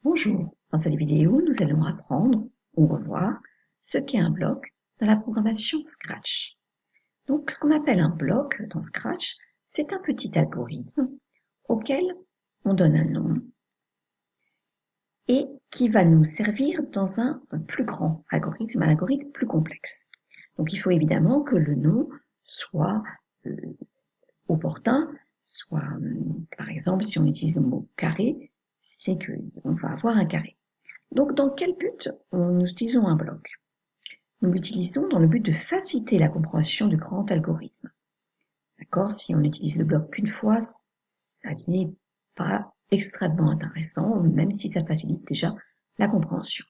Bonjour, dans cette vidéo, nous allons apprendre ou revoir ce qu'est un bloc dans la programmation Scratch. Donc, ce qu'on appelle un bloc dans Scratch, c'est un petit algorithme auquel on donne un nom et qui va nous servir dans un plus grand algorithme, un algorithme plus complexe. Donc, il faut évidemment que le nom soit opportun, soit, par exemple, si on utilise le mot carré, c'est qu'on va avoir un carré. Donc, dans quel but nous utilisons un bloc? Nous l'utilisons dans le but de faciliter la compréhension du grand algorithme. D'accord? Si on utilise le bloc qu'une fois, ça n'est pas extrêmement intéressant, même si ça facilite déjà la compréhension.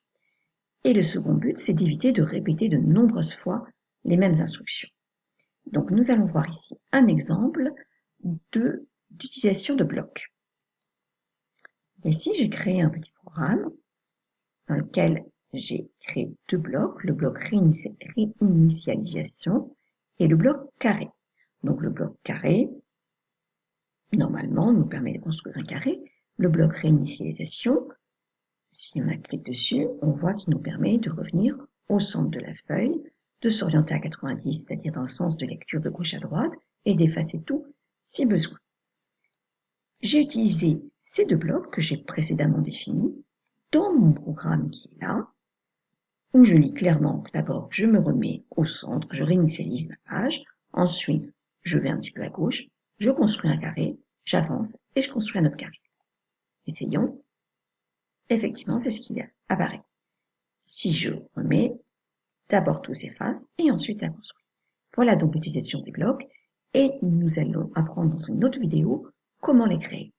Et le second but, c'est d'éviter de répéter de nombreuses fois les mêmes instructions. Donc, nous allons voir ici un exemple d'utilisation de blocs. Ici, j'ai créé un petit programme dans lequel j'ai créé deux blocs, le bloc réinitialisation et le bloc carré. Donc le bloc carré, normalement, nous permet de construire un carré. Le bloc réinitialisation, si on clique dessus, on voit qu'il nous permet de revenir au centre de la feuille, de s'orienter à 90, c'est-à-dire dans le sens de lecture de gauche à droite, et d'effacer tout si besoin. J'ai utilisé ces deux blocs que j'ai précédemment définis dans mon programme qui est là, où je lis clairement que d'abord je me remets au centre, je réinitialise ma page, ensuite je vais un petit peu à gauche, je construis un carré, j'avance et je construis un autre carré. Essayons. Effectivement, c'est ce qui apparaît. Si je remets, d'abord tout s'efface et ensuite ça construit. Voilà donc l'utilisation des blocs et nous allons apprendre dans une autre vidéo comment les créer.